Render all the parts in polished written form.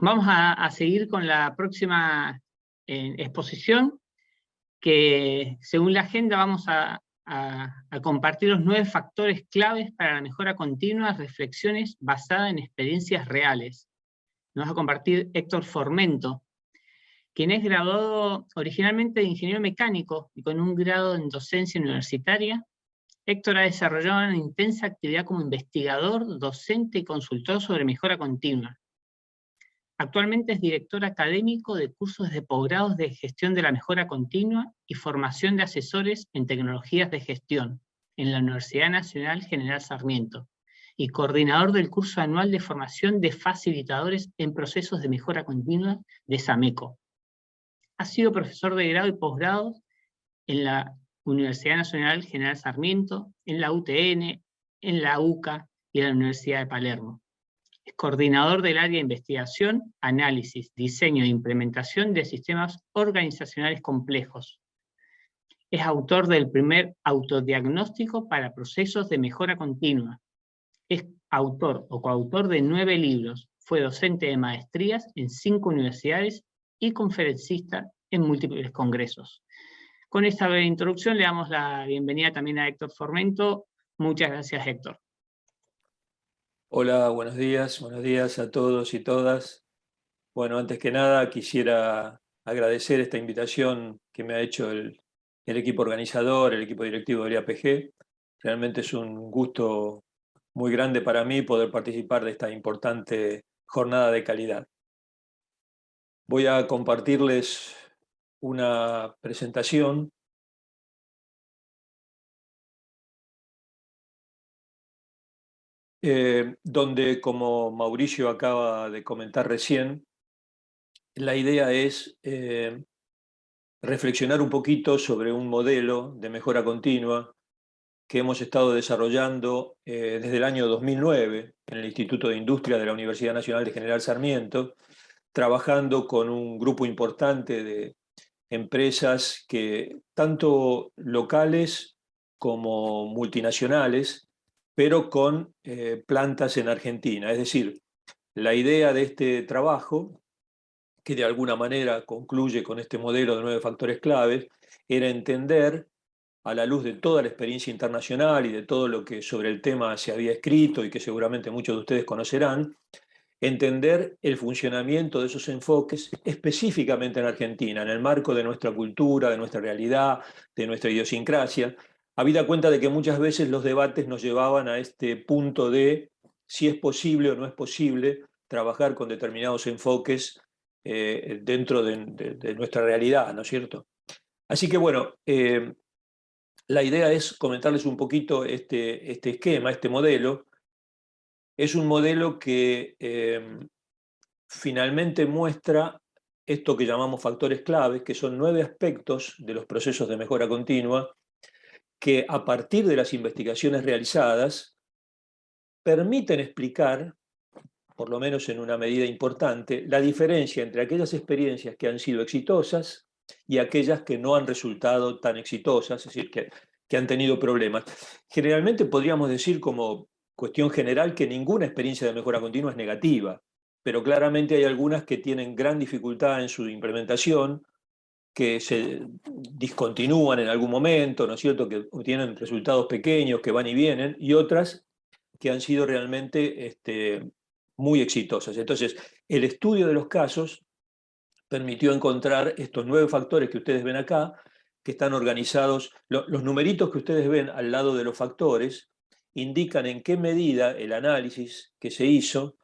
Vamos a seguir con la próxima exposición, que según la agenda vamos a compartir los 9 factores claves para la mejora continua, reflexiones basadas en experiencias reales. Nos va a compartir Héctor Formento, quien es graduado originalmente de ingeniero mecánico y con un grado en docencia universitaria. Héctor ha desarrollado una intensa actividad como investigador, docente y consultor sobre mejora continua. Actualmente es director académico de cursos de posgrados de gestión de la mejora continua y formación de asesores en tecnologías de gestión en la Universidad Nacional General Sarmiento y coordinador del curso anual de formación de facilitadores en procesos de mejora continua de SAMECO. Ha sido profesor de grado y posgrado en la Universidad Nacional General Sarmiento, en la UTN, en la UCA y en la Universidad de Palermo. Es coordinador del área de investigación, análisis, diseño e implementación de sistemas organizacionales complejos. Es autor del primer autodiagnóstico para procesos de mejora continua. Es autor o coautor de 9 libros. Fue docente de maestrías en 5 universidades y conferencista en múltiples congresos. Con esta breve introducción le damos la bienvenida también a Héctor Formento. Muchas gracias, Héctor. Hola, buenos días a todos y todas. Bueno, antes que nada quisiera agradecer esta invitación que me ha hecho el equipo organizador, el equipo directivo del IAPG. Realmente es un gusto muy grande para mí poder participar de esta importante jornada de calidad. Voy a compartirles una presentación donde, como Mauricio acaba de comentar recién, la idea es reflexionar un poquito sobre un modelo de mejora continua que hemos estado desarrollando desde el año 2009 en el Instituto de Industria de la Universidad Nacional de General Sarmiento, trabajando con un grupo importante de empresas tanto locales como multinacionales, pero con plantas en Argentina. Es decir, la idea de este trabajo, que de alguna manera concluye con este modelo de 9 factores claves, era entender, a la luz de toda la experiencia internacional y de todo lo que sobre el tema se había escrito y que seguramente muchos de ustedes conocerán, entender el funcionamiento de esos enfoques específicamente en Argentina, en el marco de nuestra cultura, de nuestra realidad, de nuestra idiosincrasia, habida cuenta de que muchas veces los debates nos llevaban a este punto de si es posible o no es posible trabajar con determinados enfoques dentro de nuestra realidad, ¿no es cierto? Así que bueno, la idea es comentarles un poquito este esquema, este modelo. Es un modelo que finalmente muestra esto que llamamos factores claves, que son 9 aspectos de los procesos de mejora continua, que a partir de las investigaciones realizadas permiten explicar, por lo menos en una medida importante, la diferencia entre aquellas experiencias que han sido exitosas y aquellas que no han resultado tan exitosas, es decir, que han tenido problemas. Generalmente podríamos decir como cuestión general que ninguna experiencia de mejora continua es negativa, pero claramente hay algunas que tienen gran dificultad en su implementación, que se discontinúan en algún momento, ¿no es cierto?, que tienen resultados pequeños que van y vienen, y otras que han sido realmente muy exitosas. Entonces, el estudio de los casos permitió encontrar estos 9 factores que ustedes ven acá, que están organizados. Los numeritos que ustedes ven al lado de los factores indican en qué medida el análisis que se hizo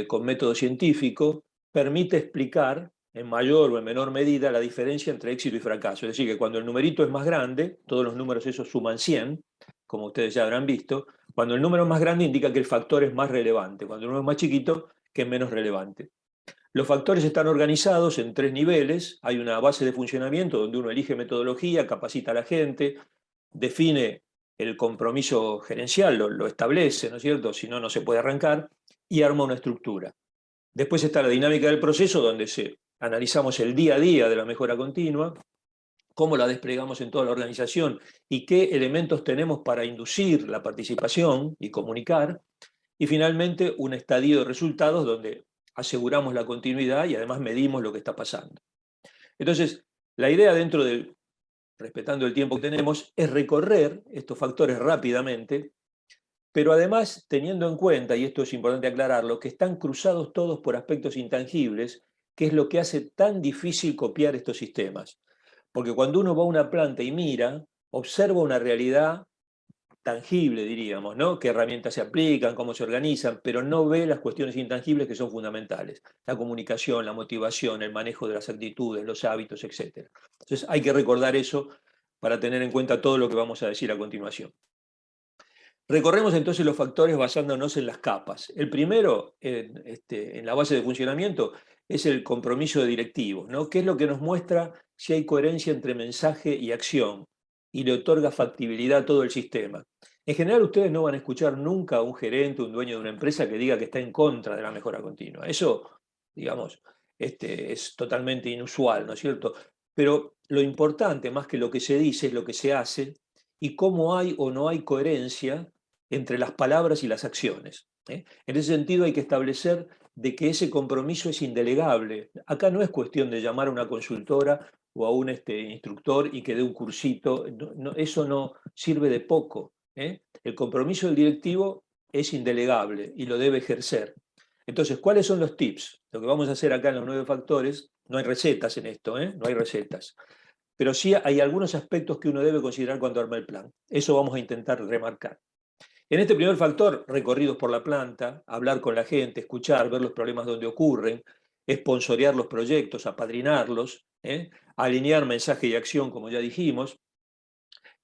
con método científico permite explicar en mayor o en menor medida la diferencia entre éxito y fracaso. Es decir, que cuando el numerito es más grande, todos los números esos suman 100, como ustedes ya habrán visto. Cuando el número es más grande indica que el factor es más relevante. Cuando el número es más chiquito, que es menos relevante. Los factores están organizados en 3 niveles. Hay una base de funcionamiento donde uno elige metodología, capacita a la gente, define el compromiso gerencial, lo establece, ¿no es cierto? Si no, no se puede arrancar, y arma una estructura. Después está la dinámica del proceso, donde analizamos el día a día de la mejora continua, cómo la desplegamos en toda la organización y qué elementos tenemos para inducir la participación y comunicar. Y finalmente, un estadio de resultados donde aseguramos la continuidad y además medimos lo que está pasando. Entonces, la idea dentro del, respetando el tiempo que tenemos, es recorrer estos factores rápidamente, pero además teniendo en cuenta, y esto es importante aclararlo, que están cruzados todos por aspectos intangibles, que es lo que hace tan difícil copiar estos sistemas. Porque cuando uno va a una planta y mira, observa una realidad tangible, diríamos, ¿no? Qué herramientas se aplican, cómo se organizan, pero no ve las cuestiones intangibles que son fundamentales. La comunicación, la motivación, el manejo de las actitudes, los hábitos, etc. Entonces hay que recordar eso para tener en cuenta todo lo que vamos a decir a continuación. Recorremos entonces los factores basándonos en las capas. El primero, en la base de funcionamiento, es el compromiso de directivos, ¿no? Que es lo que nos muestra si hay coherencia entre mensaje y acción y le otorga factibilidad a todo el sistema. En general, ustedes no van a escuchar nunca a un gerente, un dueño de una empresa que diga que está en contra de la mejora continua. Eso, digamos, es totalmente inusual, ¿no es cierto? Pero lo importante, más que lo que se dice, es lo que se hace y cómo hay o no hay coherencia entre las palabras y las acciones. En ese sentido hay que establecer de que ese compromiso es indelegable. Acá no es cuestión de llamar a una consultora o a un instructor y que dé un cursito, eso no sirve de poco. El compromiso del directivo es indelegable y lo debe ejercer. Entonces, ¿cuáles son los tips? Lo que vamos a hacer acá en los 9 factores, no hay recetas en esto, no hay recetas. Pero sí hay algunos aspectos que uno debe considerar cuando arma el plan. Eso vamos a intentar remarcar. En este primer factor, recorridos por la planta, hablar con la gente, escuchar, ver los problemas donde ocurren, esponsorear los proyectos, apadrinarlos, alinear mensaje y acción, como ya dijimos,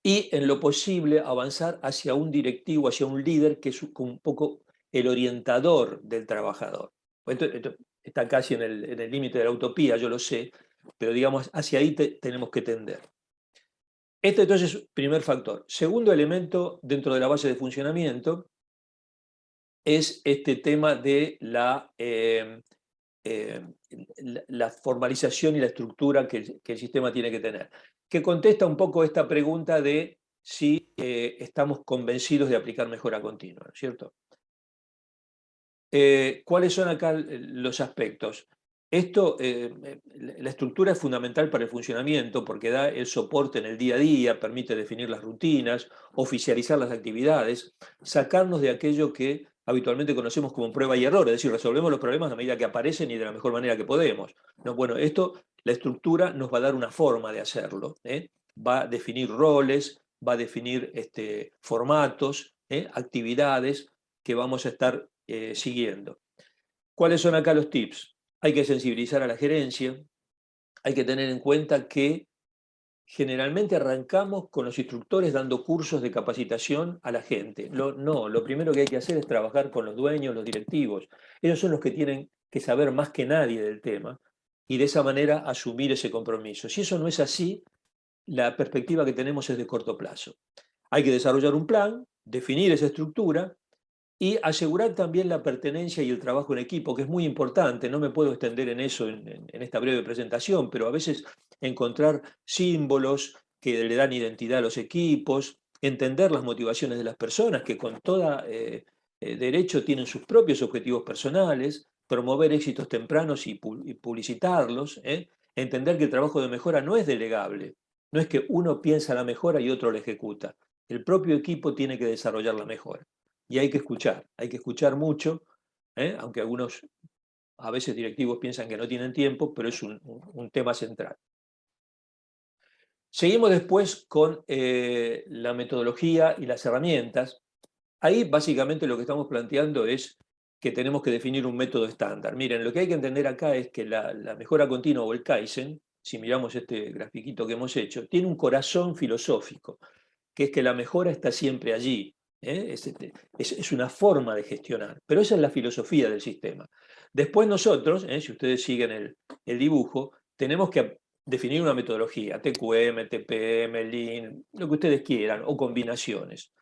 y en lo posible avanzar hacia un directivo, hacia un líder que es un poco el orientador del trabajador. Esto está casi en el límite de la utopía, yo lo sé, pero digamos, hacia ahí tenemos que tender. Este entonces es primer factor. Segundo elemento dentro de la base de funcionamiento es este tema de la formalización y la estructura que el sistema tiene que tener, que contesta un poco esta pregunta de si estamos convencidos de aplicar mejora continua, ¿no es cierto? ¿Cuáles son acá los aspectos? Esto, la estructura es fundamental para el funcionamiento porque da el soporte en el día a día, permite definir las rutinas, oficializar las actividades, sacarnos de aquello que habitualmente conocemos como prueba y error, es decir, resolvemos los problemas a medida que aparecen y de la mejor manera que podemos. No, bueno, la estructura nos va a dar una forma de hacerlo, va a definir roles, va a definir formatos, actividades que vamos a estar siguiendo. ¿Cuáles son acá los tips? Hay que sensibilizar a la gerencia, hay que tener en cuenta que generalmente arrancamos con los instructores dando cursos de capacitación a la gente. Lo primero que hay que hacer es trabajar con los dueños, los directivos. Ellos son los que tienen que saber más que nadie del tema y de esa manera asumir ese compromiso. Si eso no es así, la perspectiva que tenemos es de corto plazo. Hay que desarrollar un plan, definir esa estructura y asegurar también la pertenencia y el trabajo en equipo, que es muy importante. No me puedo extender en eso en esta breve presentación, pero a veces encontrar símbolos que le dan identidad a los equipos, entender las motivaciones de las personas, que con todo derecho tienen sus propios objetivos personales, promover éxitos tempranos y publicitarlos, entender que el trabajo de mejora no es delegable, no es que uno piensa la mejora y otro la ejecuta. El propio equipo tiene que desarrollar la mejora. Y hay que escuchar mucho, aunque algunos, a veces directivos piensan que no tienen tiempo, pero es un tema central. Seguimos después con la metodología y las herramientas. Ahí básicamente lo que estamos planteando es que tenemos que definir un método estándar. Miren, lo que hay que entender acá es que la mejora continua o el Kaizen, si miramos este grafiquito que hemos hecho, tiene un corazón filosófico, que es que la mejora está siempre allí. Es una forma de gestionar, pero esa es la filosofía del sistema. Después nosotros, si ustedes siguen el dibujo, tenemos que definir una metodología, TQM, TPM, Lean, lo que ustedes quieran, o combinaciones.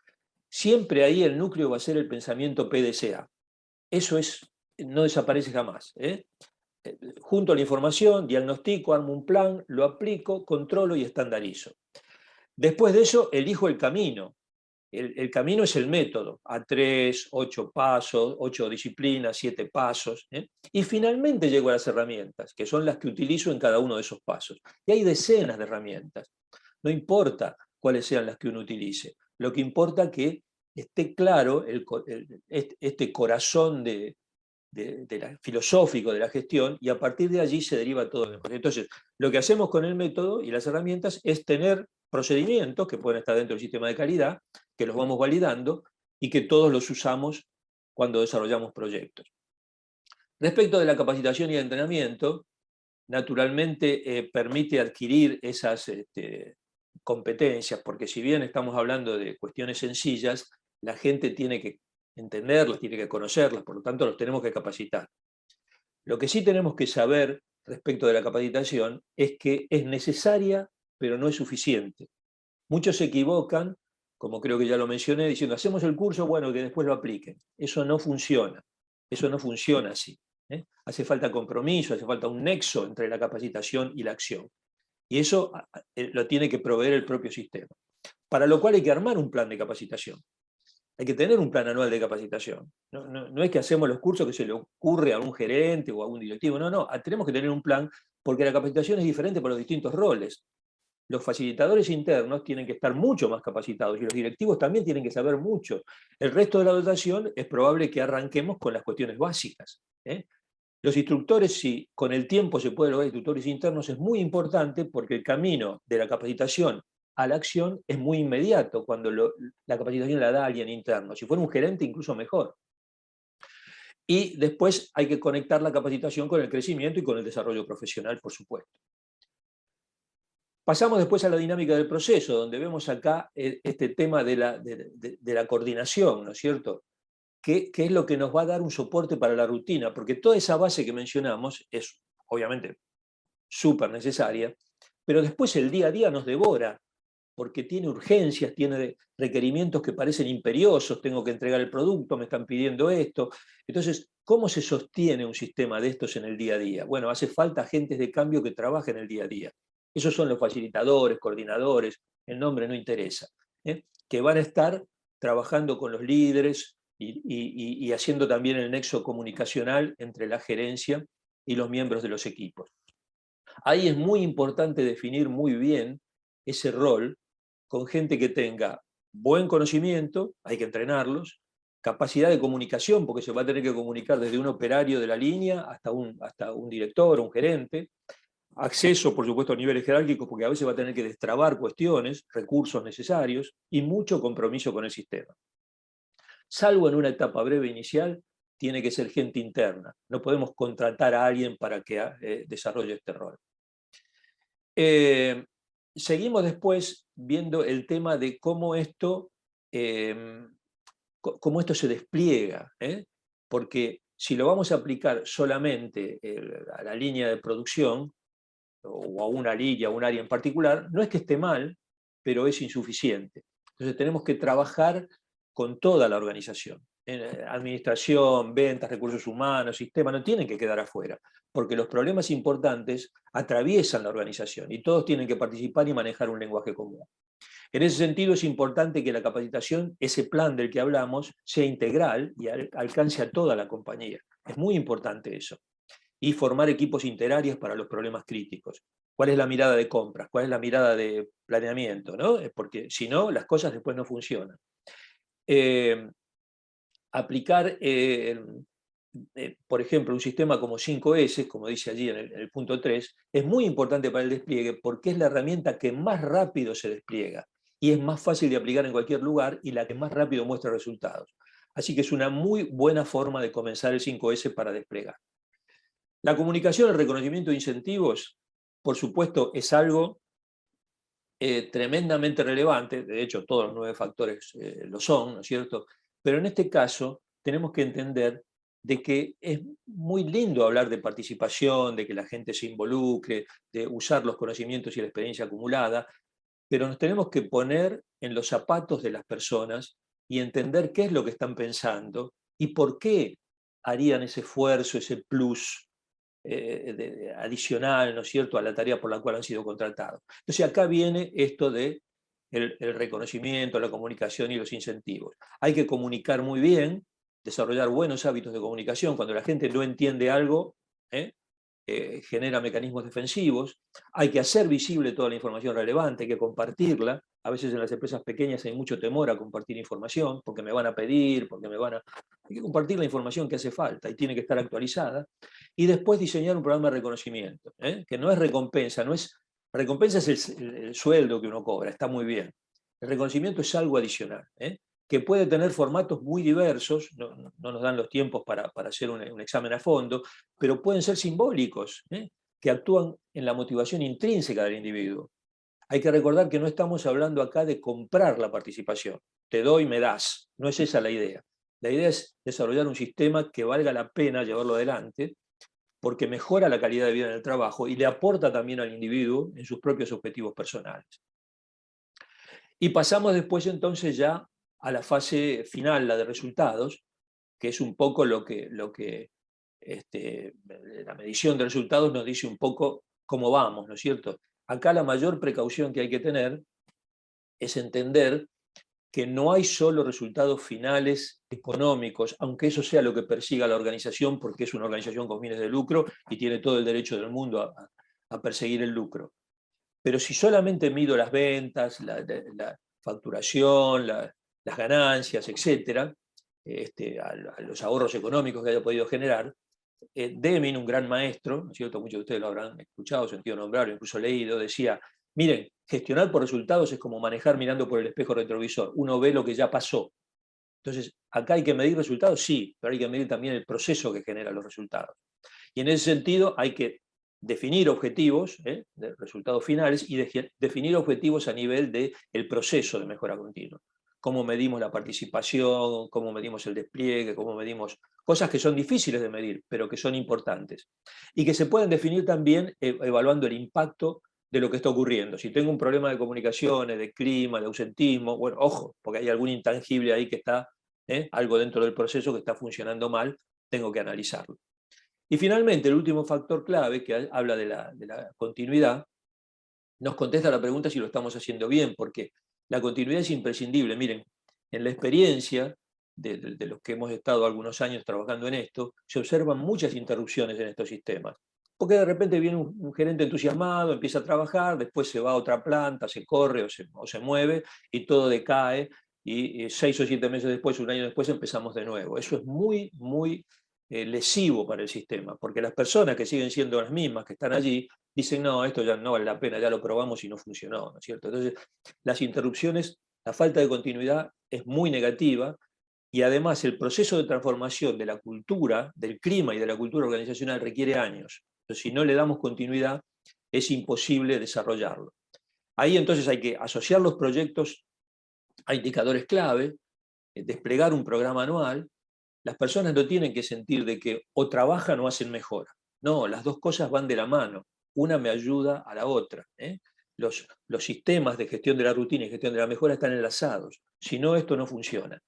Siempre ahí el núcleo va a ser el pensamiento PDCA. Eso no desaparece jamás. Junto a la información, diagnostico, armo un plan, lo aplico, controlo y estandarizo. Después de eso, elijo el camino. El camino es el método, A3, 8 pasos, 8 disciplinas, 7 pasos, ¿eh? Y finalmente llego a las herramientas, que son las que utilizo en cada uno de esos pasos. Y hay decenas de herramientas. No importa cuáles sean las que uno utilice, lo que importa es que esté claro este corazón filosófico de la gestión, y a partir de allí se deriva todo lo demás. Entonces, lo que hacemos con el método y las herramientas es tener procedimientos que pueden estar dentro del sistema de calidad, que los vamos validando y que todos los usamos cuando desarrollamos proyectos. Respecto de la capacitación y el entrenamiento, naturalmente permite adquirir esas competencias, porque si bien estamos hablando de cuestiones sencillas, la gente tiene que entenderlas, tiene que conocerlas, por lo tanto los tenemos que capacitar. Lo que sí tenemos que saber respecto de la capacitación es que es necesaria, pero no es suficiente. Muchos se equivocan, como creo que ya lo mencioné, diciendo, hacemos el curso, bueno, que después lo apliquen. Eso no funciona así. Hace falta compromiso, hace falta un nexo entre la capacitación y la acción. Y eso lo tiene que proveer el propio sistema. Para lo cual hay que armar un plan de capacitación. Hay que tener un plan anual de capacitación. No es que hacemos los cursos que se le ocurre a un gerente o a un directivo. No, tenemos que tener un plan, porque la capacitación es diferente para los distintos roles. Los facilitadores internos tienen que estar mucho más capacitados y los directivos también tienen que saber mucho. El resto de la dotación es probable que arranquemos con las cuestiones básicas. Los instructores, si con el tiempo se puede lograr instructores internos, es muy importante, porque el camino de la capacitación a la acción es muy inmediato cuando la capacitación la da alguien interno. Si fuera un gerente, incluso mejor. Y después hay que conectar la capacitación con el crecimiento y con el desarrollo profesional, por supuesto. Pasamos después a la dinámica del proceso, donde vemos acá este tema de la coordinación, ¿no es cierto? Que es lo que nos va a dar un soporte para la rutina, porque toda esa base que mencionamos es, obviamente, súper necesaria, pero después el día a día nos devora, porque tiene urgencias, tiene requerimientos que parecen imperiosos, tengo que entregar el producto, me están pidiendo esto. Entonces, ¿cómo se sostiene un sistema de estos en el día a día? Bueno, hace falta agentes de cambio que trabajen en el día a día. Esos son los facilitadores, coordinadores, el nombre no interesa, que van a estar trabajando con los líderes y haciendo también el nexo comunicacional entre la gerencia y los miembros de los equipos. Ahí es muy importante definir muy bien ese rol con gente que tenga buen conocimiento, hay que entrenarlos, capacidad de comunicación, porque se va a tener que comunicar desde un operario de la línea hasta un director o un gerente, acceso, por supuesto, a niveles jerárquicos, porque a veces va a tener que destrabar cuestiones, recursos necesarios, y mucho compromiso con el sistema. Salvo en una etapa breve inicial, tiene que ser gente interna. No podemos contratar a alguien para que desarrolle este rol. Seguimos después viendo el tema de cómo esto se despliega, porque si lo vamos a aplicar solamente a la línea de producción, o a una línea, a un área en particular, no es que esté mal, pero es insuficiente. Entonces tenemos que trabajar con toda la organización. Administración, ventas, recursos humanos, sistema, no tienen que quedar afuera, porque los problemas importantes atraviesan la organización y todos tienen que participar y manejar un lenguaje común. En ese sentido es importante que la capacitación, ese plan del que hablamos, sea integral y alcance a toda la compañía. Es muy importante eso. Y formar equipos interáreas para los problemas críticos. ¿Cuál es la mirada de compras? ¿Cuál es la mirada de planeamiento? ¿No? Porque si no, las cosas después no funcionan. Aplicar, por ejemplo, un sistema como 5S, como dice allí en el punto 3, es muy importante para el despliegue, porque es la herramienta que más rápido se despliega y es más fácil de aplicar en cualquier lugar y la que más rápido muestra resultados. Así que es una muy buena forma de comenzar el 5S para desplegar. La comunicación, el reconocimiento de incentivos, por supuesto, es algo tremendamente relevante. De hecho, todos los 9 factores lo son, ¿no es cierto? Pero en este caso tenemos que entender de que es muy lindo hablar de participación, de que la gente se involucre, de usar los conocimientos y la experiencia acumulada, pero nos tenemos que poner en los zapatos de las personas y entender qué es lo que están pensando y por qué harían ese esfuerzo, ese plus adicional, ¿no es cierto?, a la tarea por la cual han sido contratados. Entonces acá viene esto de el reconocimiento, la comunicación y los incentivos. Hay que comunicar muy bien, desarrollar buenos hábitos de comunicación. Cuando la gente no entiende algo, genera mecanismos defensivos. Hay que hacer visible toda la información relevante, hay que compartirla. A veces en las empresas pequeñas hay mucho temor a compartir información, porque me van a pedir, porque me van a... Hay que compartir la información que hace falta y tiene que estar actualizada. Y después diseñar un programa de reconocimiento, que no es recompensa, no es... Recompensa es el sueldo que uno cobra, está muy bien. El reconocimiento es algo adicional, que puede tener formatos muy diversos, no nos dan los tiempos para hacer un examen a fondo, pero pueden ser simbólicos, que actúan en la motivación intrínseca del individuo. Hay que recordar que no estamos hablando acá de comprar la participación, te doy, me das, no es esa la idea. La idea es desarrollar un sistema que valga la pena llevarlo adelante, porque mejora la calidad de vida en el trabajo y le aporta también al individuo en sus propios objetivos personales. Y pasamos después entonces ya a la fase final, la de resultados, que es un poco lo que la medición de resultados nos dice un poco cómo vamos, ¿no es cierto? Acá la mayor precaución que hay que tener es entender que no hay solo resultados finales económicos, aunque eso sea lo que persiga la organización, porque es una organización con fines de lucro y tiene todo el derecho del mundo a perseguir el lucro. Pero si solamente mido las ventas, la facturación, las ganancias, etc., a los ahorros económicos que haya podido generar, Deming, un gran maestro, ¿no es cierto? Muchos de ustedes lo habrán escuchado, sentido nombrarlo, incluso leído, decía, miren, gestionar por resultados es como manejar mirando por el espejo retrovisor, uno ve lo que ya pasó. Entonces, acá hay que medir resultados, sí, pero hay que medir también el proceso que genera los resultados. Y en ese sentido hay que definir objetivos de resultados finales y definir objetivos a nivel del proceso de mejora continua. Cómo medimos la participación, cómo medimos el despliegue, cómo medimos cosas que son difíciles de medir, pero que son importantes. Y que se pueden definir también evaluando el impacto de lo que está ocurriendo. Si tengo un problema de comunicaciones, de clima, de ausentismo, bueno, ojo, porque hay algún intangible ahí que está, algo dentro del proceso que está funcionando mal, tengo que analizarlo. Y finalmente, el último factor clave, que habla de la continuidad, nos contesta la pregunta si lo estamos haciendo bien, porque la continuidad es imprescindible. Miren, en la experiencia de los que hemos estado algunos años trabajando en esto, se observan muchas interrupciones en estos sistemas. Porque de repente viene un gerente entusiasmado, empieza a trabajar, después se va a otra planta, se corre o se mueve y todo decae, y 6 o 7 meses después, un año después, empezamos de nuevo. Eso es muy, muy lesivo para el sistema, porque las personas que siguen siendo las mismas, que están allí, dicen, no, esto ya no vale la pena, ya lo probamos y no funcionó, ¿no es cierto? Entonces, las interrupciones, la falta de continuidad es muy negativa, y además el proceso de transformación de la cultura, del clima y de la cultura organizacional requiere años. Entonces, si no le damos continuidad, es imposible desarrollarlo. Ahí entonces hay que asociar los proyectos a indicadores clave, desplegar un programa anual. Las personas no tienen que sentir de que o trabajan o hacen mejora. No, las dos cosas van de la mano. Una me ayuda a la otra. Los sistemas de gestión de la rutina y gestión de la mejora están enlazados. Si no, esto no funciona.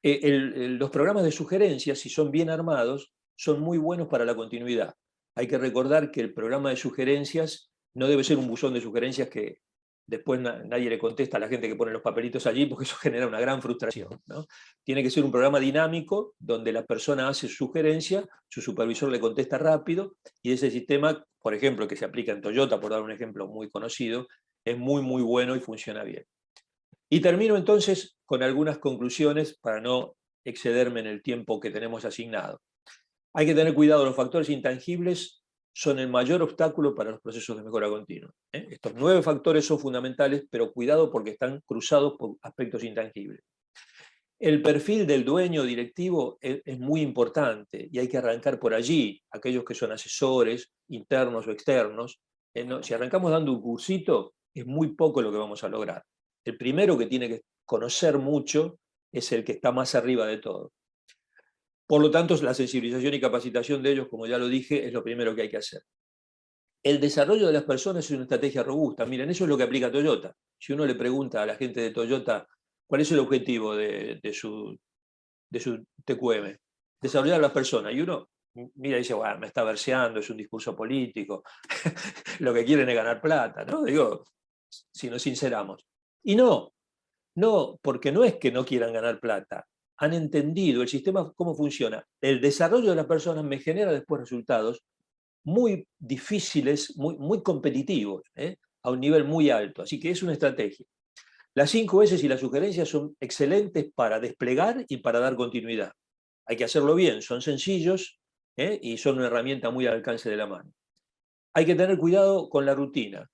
Los programas de sugerencias, si son bien armados, son muy buenos para la continuidad. Hay que recordar que el programa de sugerencias no debe ser un buzón de sugerencias que después nadie le contesta a la gente que pone los papelitos allí, porque eso genera una gran frustración, ¿no? Tiene que ser un programa dinámico donde la persona hace su sugerencia, su supervisor le contesta rápido, y ese sistema, por ejemplo, que se aplica en Toyota, por dar un ejemplo muy conocido, es muy, muy bueno y funciona bien. Y termino entonces con algunas conclusiones para no excederme en el tiempo que tenemos asignado. Hay que tener cuidado, los factores intangibles son el mayor obstáculo para los procesos de mejora continua. Estos 9 factores son fundamentales, pero cuidado porque están cruzados por aspectos intangibles. El perfil del dueño directivo es muy importante y hay que arrancar por allí, aquellos que son asesores, internos o externos. Si arrancamos dando un cursito, es muy poco lo que vamos a lograr. El primero que tiene que conocer mucho es el que está más arriba de todo. Por lo tanto, la sensibilización y capacitación de ellos, como ya lo dije, es lo primero que hay que hacer. El desarrollo de las personas es una estrategia robusta. Miren, eso es lo que aplica Toyota. Si uno le pregunta a la gente de Toyota cuál es el objetivo de su TQM, desarrollar a las personas, y uno mira y dice, bueno, me está verseando, es un discurso político, lo que quieren es ganar plata, ¿no? Digo, si nos sinceramos. Y no, porque no es que no quieran ganar plata. Han entendido el sistema, cómo funciona. El desarrollo de las personas me genera después resultados muy difíciles, muy competitivos, a un nivel muy alto. Así que es una estrategia. Las 5 S y las sugerencias son excelentes para desplegar y para dar continuidad. Hay que hacerlo bien, son sencillos y son una herramienta muy al alcance de la mano. Hay que tener cuidado con la rutina.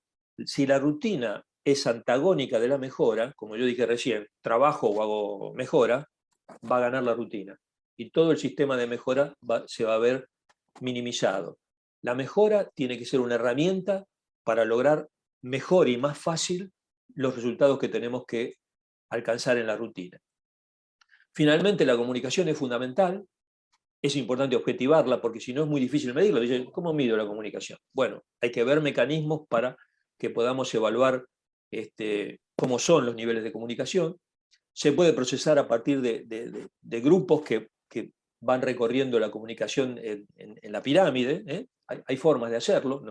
Si la rutina es antagónica de la mejora, como yo dije recién, trabajo o hago mejora, va a ganar la rutina. Y todo el sistema de mejora se va a ver minimizado. La mejora tiene que ser una herramienta para lograr mejor y más fácil los resultados que tenemos que alcanzar en la rutina. Finalmente, la comunicación es fundamental. Es importante objetivarla porque si no es muy difícil medirlo. Dicen, ¿cómo mido la comunicación? Bueno, hay que ver mecanismos para que podamos evaluar cómo son los niveles de comunicación. Se puede procesar a partir de grupos que van recorriendo la comunicación en la pirámide. Hay formas de hacerlo,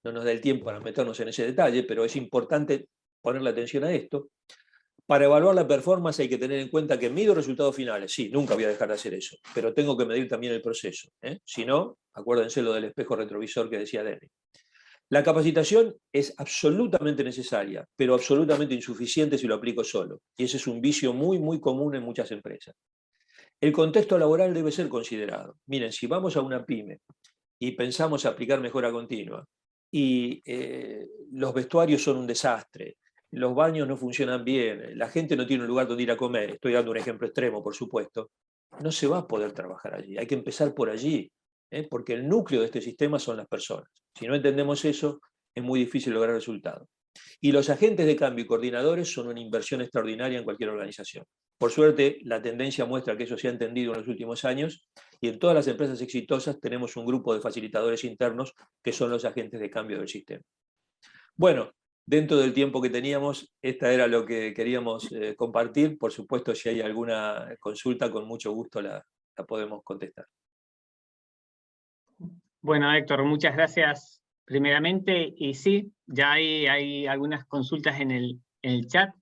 no nos da el tiempo para meternos en ese detalle, pero es importante ponerle atención a esto. Para evaluar la performance hay que tener en cuenta que mido resultados finales. Sí, nunca voy a dejar de hacer eso, pero tengo que medir también el proceso. Si no, acuérdense lo del espejo retrovisor que decía Denny. La capacitación es absolutamente necesaria, pero absolutamente insuficiente si lo aplico solo. Y ese es un vicio muy común en muchas empresas. El contexto laboral debe ser considerado. Miren, si vamos a una pyme y pensamos aplicar mejora continua y los vestuarios son un desastre, los baños no funcionan bien, la gente no tiene un lugar donde ir a comer, estoy dando un ejemplo extremo, por supuesto, no se va a poder trabajar allí. Hay que empezar por allí, porque el núcleo de este sistema son las personas. Si no entendemos eso, es muy difícil lograr resultados. Y los agentes de cambio y coordinadores son una inversión extraordinaria en cualquier organización. Por suerte, la tendencia muestra que eso se ha entendido en los últimos años y en todas las empresas exitosas tenemos un grupo de facilitadores internos que son los agentes de cambio del sistema. Bueno, dentro del tiempo que teníamos, esta era lo que queríamos compartir. Por supuesto, si hay alguna consulta, con mucho gusto la podemos contestar. Bueno, Héctor, muchas gracias primeramente. Y sí, ya hay algunas consultas en el chat.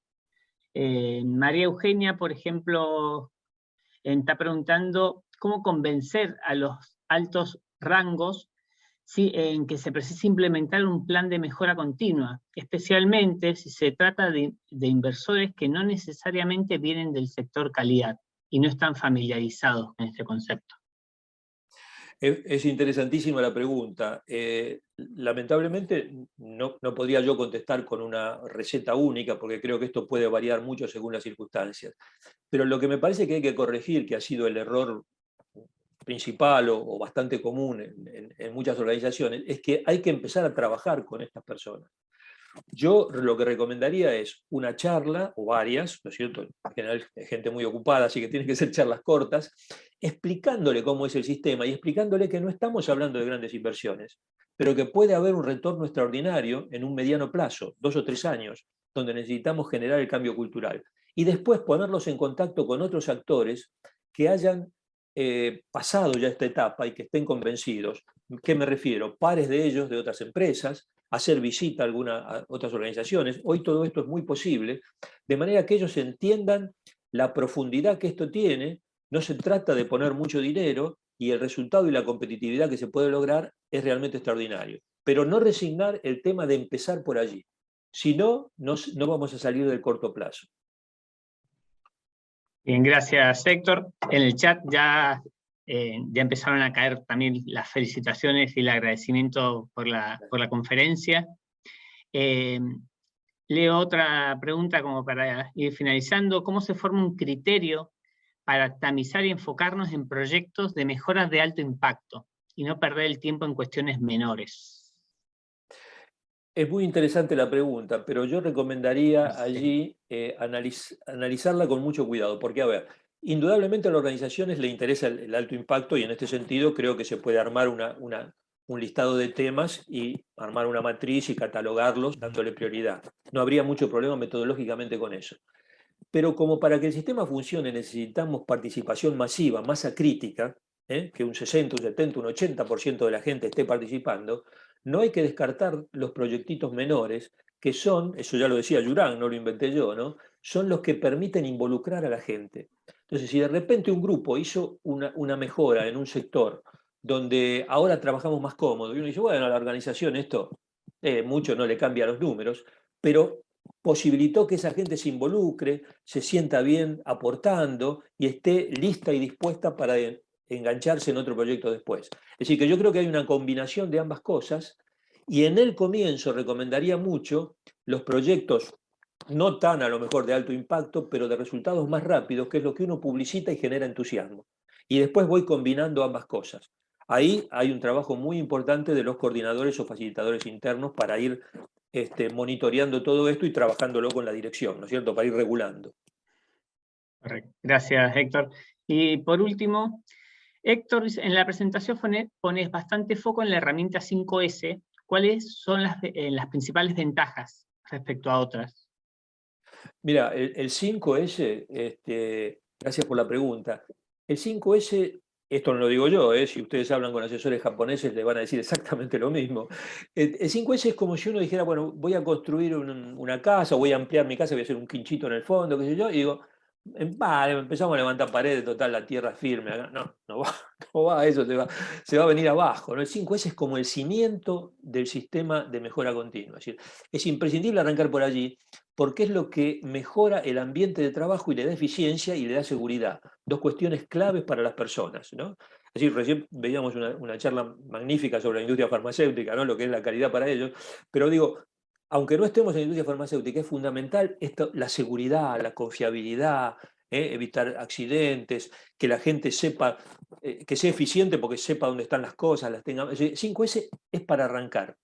María Eugenia, por ejemplo, está preguntando cómo convencer a los altos rangos en que se precisa implementar un plan de mejora continua, especialmente si se trata de inversores que no necesariamente vienen del sector calidad y no están familiarizados con este concepto. Es interesantísima la pregunta. Lamentablemente no podría yo contestar con una receta única porque creo que esto puede variar mucho según las circunstancias. Pero lo que me parece que hay que corregir, que ha sido el error principal o bastante común en muchas organizaciones, es que hay que empezar a trabajar con estas personas. Yo lo que recomendaría es una charla, o varias, ¿no es cierto? En general es gente muy ocupada, así que tienen que ser charlas cortas, explicándole cómo es el sistema y explicándole que no estamos hablando de grandes inversiones, pero que puede haber un retorno extraordinario en un mediano plazo, 2 o 3 años, donde necesitamos generar el cambio cultural. Y después ponerlos en contacto con otros actores que hayan pasado ya esta etapa y que estén convencidos. ¿Qué me refiero? Pares de ellos de otras empresas, hacer visita a otras organizaciones. Hoy todo esto es muy posible, de manera que ellos entiendan la profundidad que esto tiene. No se trata de poner mucho dinero y el resultado y la competitividad que se puede lograr es realmente extraordinario. Pero no resignar el tema de empezar por allí. Si no, no vamos a salir del corto plazo. Bien, gracias, Héctor. En el chat ya empezaron a caer también las felicitaciones y el agradecimiento por la conferencia. Leo otra pregunta como para ir finalizando. ¿Cómo se forma un criterio para tamizar y enfocarnos en proyectos de mejoras de alto impacto y no perder el tiempo en cuestiones menores? Es muy interesante la pregunta, pero yo recomendaría allí analizarla con mucho cuidado, porque, a ver, indudablemente a las organizaciones le interesa el alto impacto y en este sentido creo que se puede armar un listado de temas y armar una matriz y catalogarlos dándole prioridad. No habría mucho problema metodológicamente con eso. Pero como para que el sistema funcione necesitamos participación masiva, masa crítica, que un 60, un 70, un 80% de la gente esté participando, no hay que descartar los proyectitos menores que son, eso ya lo decía Jurán, no lo inventé yo, ¿no? Son los que permiten involucrar a la gente. Entonces, si de repente un grupo hizo una mejora en un sector donde ahora trabajamos más cómodo, y uno dice, bueno, a la organización esto mucho no le cambia los números, pero posibilitó que esa gente se involucre, se sienta bien aportando y esté lista y dispuesta para engancharse en otro proyecto después. Es decir, que yo creo que hay una combinación de ambas cosas y en el comienzo recomendaría mucho los proyectos no tan a lo mejor de alto impacto, pero de resultados más rápidos, que es lo que uno publicita y genera entusiasmo. Y después voy combinando ambas cosas. Ahí hay un trabajo muy importante de los coordinadores o facilitadores internos para ir monitoreando todo esto y trabajándolo con la dirección, ¿no es cierto? Para ir regulando. Correcto. Gracias, Héctor. Y por último, Héctor, en la presentación pones bastante foco en la herramienta 5S. ¿Cuáles son las principales ventajas respecto a otras? Mira, el 5S, gracias por la pregunta. El 5S, esto no lo digo yo, si ustedes hablan con asesores japoneses les van a decir exactamente lo mismo. El 5S es como si uno dijera, bueno, voy a construir una casa, voy a ampliar mi casa, voy a hacer un quinchito en el fondo, qué sé yo, y digo, vale, empezamos a levantar paredes, total, la tierra es firme. No, no va, no va, eso se va a venir abajo, ¿no? El 5S es como el cimiento del sistema de mejora continua. Es decir, es imprescindible arrancar por allí, porque es lo que mejora el ambiente de trabajo y le da eficiencia y le da seguridad. Dos cuestiones claves para las personas, ¿no? Es decir, recién veíamos una charla magnífica sobre la industria farmacéutica, ¿no? Lo que es la calidad para ellos, pero digo, aunque no estemos en la industria farmacéutica, es fundamental la seguridad, la confiabilidad, evitar accidentes, que la gente sepa, que sea eficiente porque sepa dónde están las cosas, las tenga. 5S es para arrancar,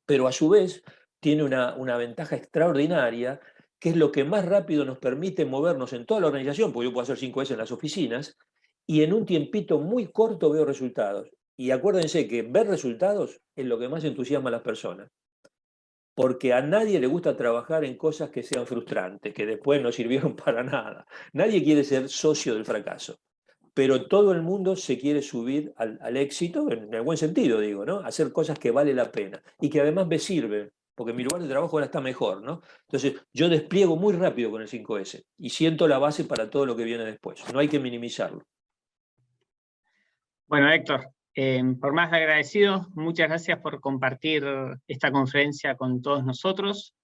pero a su vez tiene una ventaja extraordinaria, que es lo que más rápido nos permite movernos en toda la organización, porque yo puedo hacer 5S en las oficinas, y en un tiempito muy corto veo resultados. Y acuérdense que ver resultados es lo que más entusiasma a las personas, porque a nadie le gusta trabajar en cosas que sean frustrantes, que después no sirvieron para nada. Nadie quiere ser socio del fracaso, pero todo el mundo se quiere subir al éxito, en el buen sentido digo, ¿no? Hacer cosas que vale la pena y que además me sirven, porque mi lugar de trabajo ahora está mejor, ¿no? Entonces yo despliego muy rápido con el 5S y siento la base para todo lo que viene después, no hay que minimizarlo. Bueno, Héctor, por más agradecido, muchas gracias por compartir esta conferencia con todos nosotros.